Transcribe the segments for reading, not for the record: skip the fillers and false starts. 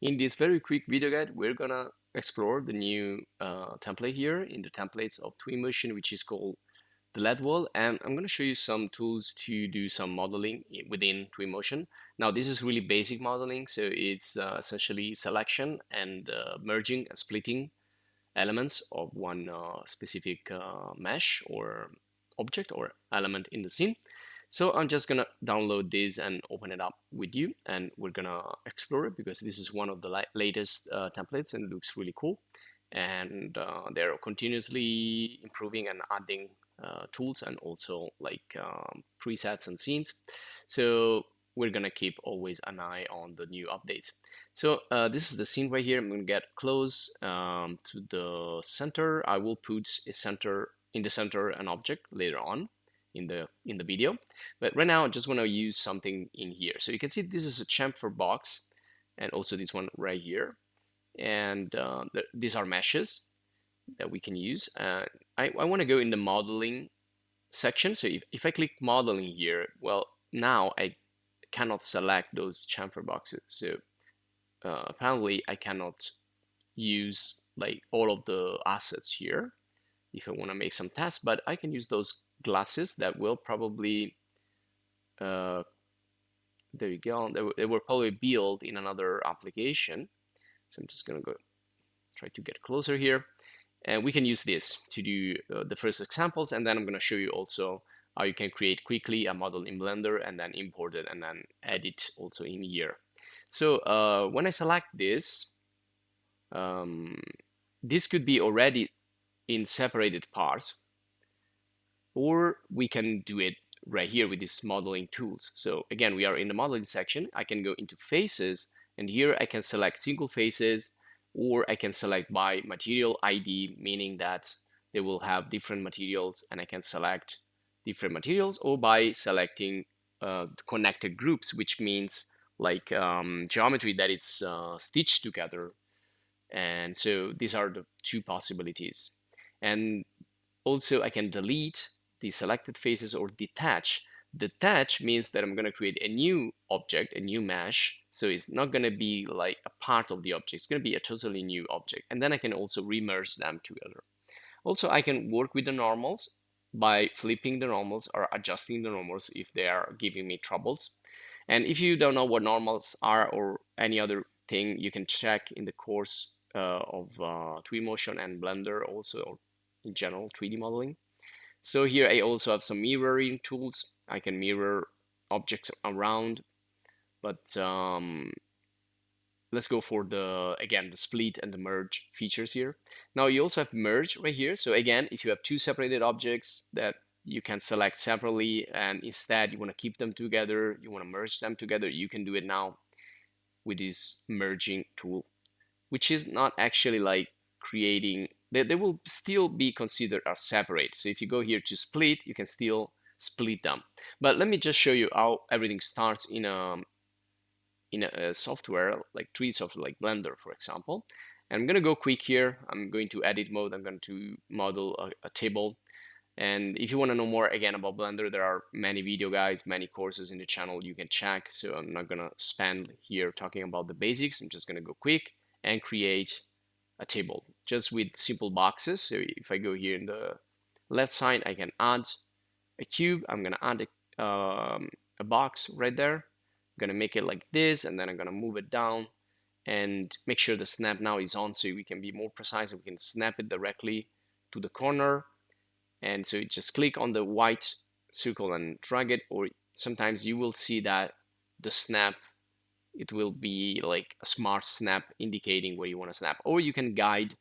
In this very quick video guide, we're gonna explore the new template here in the templates of Twinmotion, which is called the LED wall, and I'm gonna show you some tools to do some modeling within Twinmotion. Now, this is really basic modeling, so it's essentially selection and merging and splitting elements of one specific mesh or object or element in the scene. So I'm just gonna download this and open it up with you, and we're gonna explore it because this is one of the latest templates and it looks really cool. And they're continuously improving and adding tools and also like presets and scenes. So we're gonna keep always an eye on the new updates. So this is the scene right here. I'm gonna get close to the center. I will put a center in the center an object later on in the video, but right now I just want to use something in here. So you can see this is a chamfer box, and also this one right here, and these are meshes that we can use. I want to go in the modeling section. So if I click modeling here, well, now I cannot select those chamfer boxes. So apparently I cannot use like all of the assets here if I want to make some tests, but I can use those glasses that will probably there you go, they were probably built in another application. So I'm just gonna go try to get closer here, and we can use this to do the first examples, and then I'm gonna show you also how you can create quickly a model in Blender and then import it and then edit also in here. So when I select this, this could be already in separated parts, or we can do it right here with these modeling tools. So again, we are in the modeling section. I can go into faces, and here I can select single faces, or I can select by material ID, meaning that they will have different materials, and I can select different materials, or by selecting connected groups, which means like geometry that it's stitched together. And so these are the two possibilities. And also I can delete the selected faces or detach. Detach means that I'm going to create a new object, a new mesh. So it's not going to be like a part of the object. It's going to be a totally new object. And then I can also remerge them together. Also, I can work with the normals by flipping the normals or adjusting the normals if they are giving me troubles. And if you don't know what normals are or any other thing, you can check in the course of Twinmotion and Blender also, or in general 3D modeling. So here I also have some mirroring tools. I can mirror objects around, but let's go for the, again, the split and the merge features here. Now you also have merge right here. So again, if you have two separated objects that you can select separately and instead you want to keep them together, you want to merge them together, you can do it now with this merging tool, which is not actually like creating, they will still be considered as separate. So if you go here to split, you can still split them. But let me just show you how everything starts in a software like 3D software like Blender, for example. And I'm going to go quick here. I'm going to edit mode. I'm going to model a table. And if you want to know more again about Blender, there are many video guides, many courses in the channel you can check. So I'm not going to spend here talking about the basics. I'm just going to go quick and create a table just with simple boxes. So if I go here in the left side, I can add a cube. I'm going to add a box right there. I'm going to make it like this, and then I'm going to move it down and make sure the snap now is on so we can be more precise and we can snap it directly to the corner. And so you just click on the white circle and drag it, or sometimes you will see that the snap, it will be like a smart snap indicating where you want to snap, or you can guide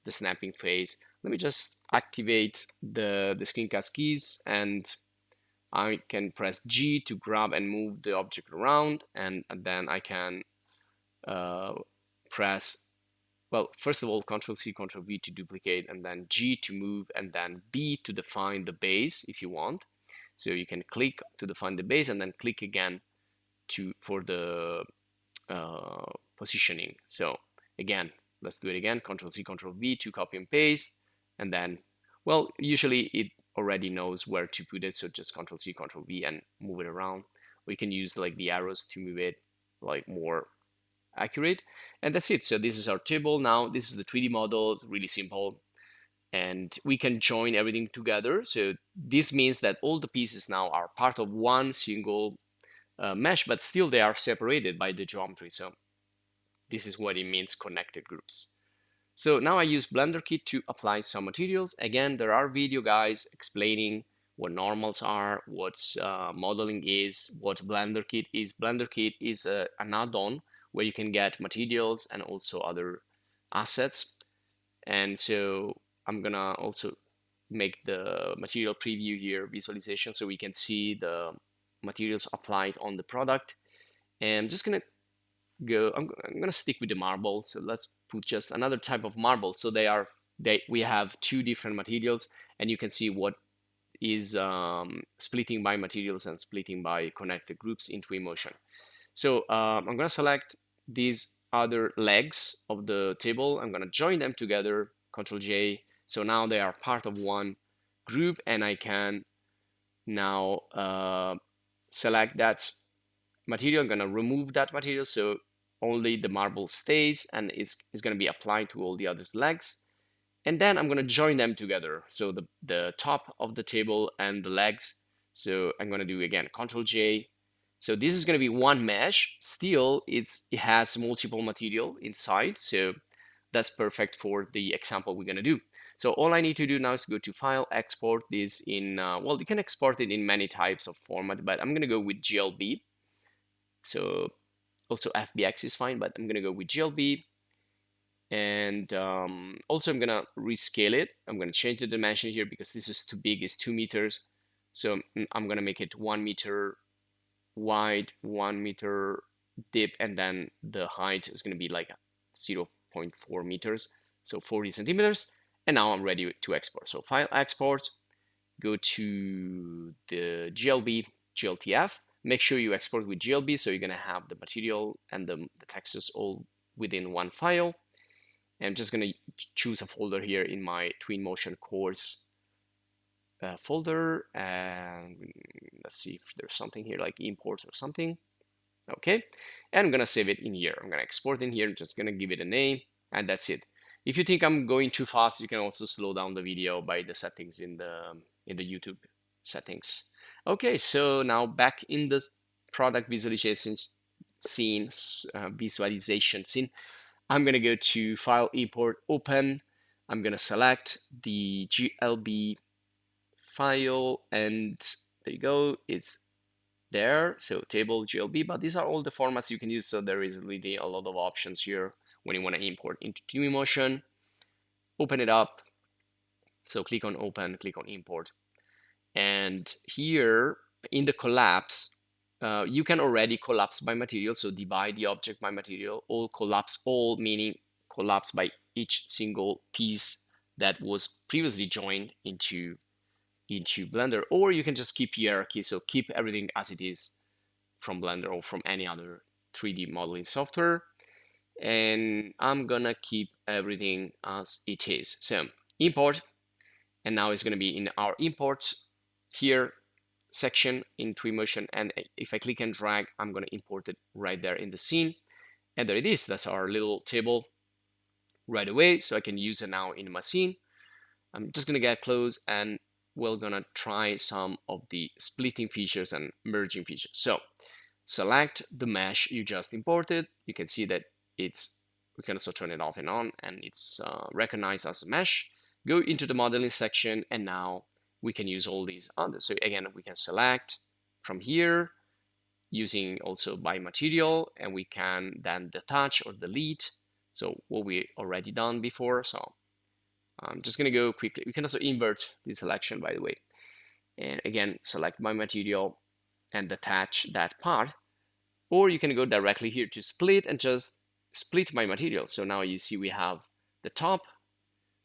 the snapping phase. Let me just activate the screencast keys, and I can press G to grab and move the object around, and then I can press, well, first of all, Control C, Control V to duplicate, and then G to move, and then B to define the base if you want. So you can click to define the base and then click again for the positioning. So again, let's do it again. Control C, Control V to copy and paste, and then, well, usually it already knows where to put it, so just Control C, Control V and move it around. Or you can use like the arrows to move it like more accurate. And that's it. So this is our table now. This is the 3D model, really simple. And we can join everything together. So this means that all the pieces now are part of one single mesh, but still they are separated by the geometry. So this is what it means, connected groups. So now I use Blender Kit to apply some materials. Again, there are video guides explaining what normals are, what modeling is, what Blender Kit is. Blender Kit is an add-on where you can get materials and also other assets. And so I'm gonna also make the material preview here, visualization, so we can see the materials applied on the product. And I'm just gonna I'm gonna stick with the marble. So let's put just another type of marble. So we have two different materials, and you can see what is splitting by materials and splitting by connected groups in Twinmotion. So I'm gonna select these other legs of the table. I'm gonna join them together, Control J. So now they are part of one group, and I can now select that material. I'm gonna remove that material so only the marble stays and is gonna be applied to all the other legs. And then I'm gonna join them together. So the top of the table and the legs. So I'm gonna do again, Control J. So this is gonna be one mesh. Still, it has multiple material inside. So that's perfect for the example we're gonna do. So all I need to do now is go to File, export this in, well, you can export it in many types of format, but I'm gonna go with GLB. So also FBX is fine, but I'm gonna go with GLB. And also I'm gonna rescale it. I'm gonna change the dimension here because this is too big, it's 2 meters. So I'm gonna make it 1 meter wide, 1 meter deep, and then the height is gonna be like 0.4 meters, so 40 centimeters. And now I'm ready to export. So File, Export, go to the GLB, GLTF. Make sure you export with GLB so you're gonna have the material and the textures all within one file. I'm just going to choose a folder here in my Twinmotion course folder, and let's see if there's something here like import or something. Okay, and I'm going to save it in here. I'm going to export in here. I'm just going to give it a name, and that's it. If you think I'm going too fast, you can also slow down the video by the settings in the YouTube settings. Okay, so now back in the product visualization scene, visualization scene. I'm going to go to File, Import, Open. I'm going to select the GLB file, and there you go. It's there. So table GLB, but these are all the formats you can use. So there is really a lot of options here when you want to import into Twinmotion. Open it up. So click on Open, click on Import. And here in the collapse, you can already collapse by material, so divide the object by material, or collapse all, meaning collapse by each single piece that was previously joined into Blender, or you can just keep hierarchy, so keep everything as it is from Blender or from any other 3D modeling software. And I'm gonna keep everything as it is. So import, and now it's gonna be in our import here section in Twinmotion, and if I click and drag, I'm going to import it right there in the scene, and there it is. That's our little table right away, so I can use it now in my scene. I'm just going to get close, and we're going to try some of the splitting features and merging features. So select the mesh you just imported. You can see that we can also turn it off and on, and it's recognized as a mesh. Go into the modeling section, and now we can use all these others. So again, we can select from here using also by material, and we can then detach or delete. So what we already done before. So I'm just gonna go quickly. We can also invert the selection, by the way. And again, select by material and detach that part. Or you can go directly here to split and just split by material. So now you see we have the top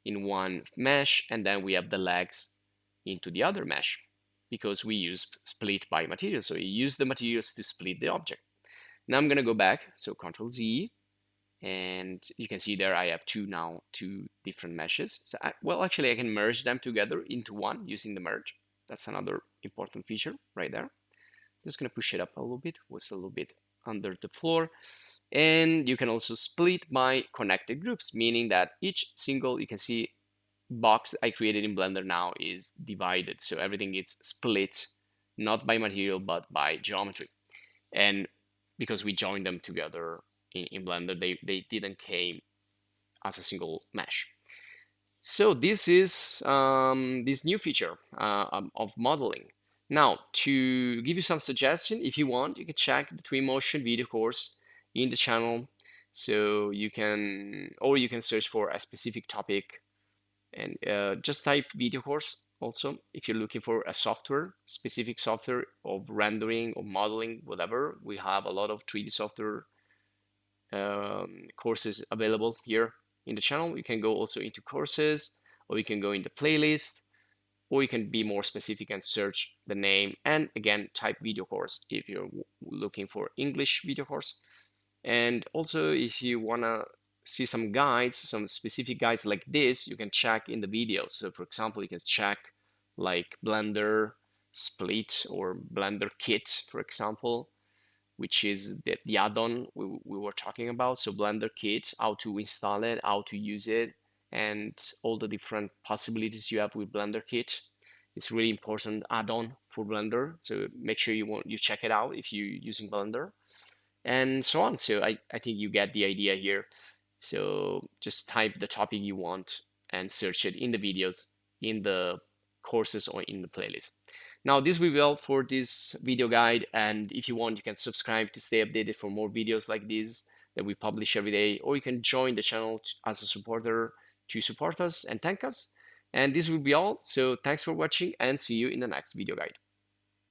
in one mesh, and then we have the legs into the other mesh because we use split by material. So you use the materials to split the object. Now I'm going to go back, so Control Z, and you can see there I have two different meshes. So well, actually I can merge them together into one using the merge. That's another important feature right there. Just going to push it up a little bit. Was a little bit under the floor. And you can also split by connected groups, meaning that each single, you can see, box I created in Blender now is divided. So everything is split, not by material, but by geometry. And because we joined them together in Blender, they didn't came as a single mesh. So this is this new feature of modeling. Now, to give you some suggestion, if you want, you can check the Twinmotion video course in the channel. So you can, or you can search for a specific topic and just type video course also if you're looking for a software, specific software of rendering or modeling, whatever. We have a lot of 3D software courses available here in the channel. You can go also into courses, or you can go in the playlist, or you can be more specific and search the name and again type video course if you're looking for English video course. And also if you want to see some guides, some specific guides like this, you can check in the videos. So for example, you can check like Blender Split or Blender Kit, for example, which is the add-on we were talking about. So Blender Kit, how to install it, how to use it, and all the different possibilities you have with Blender Kit. It's really important add-on for Blender, so make sure you check it out if you're using Blender, and so on. So I think you get the idea here. So just type the topic you want and search it in the videos, in the courses, or in the playlist. Now this will be all for this video guide, and if you want, you can subscribe to stay updated for more videos like this that we publish every day, or you can join the channel as a supporter to support us and thank us. And this will be all. So thanks for watching, and see you in the next video guide.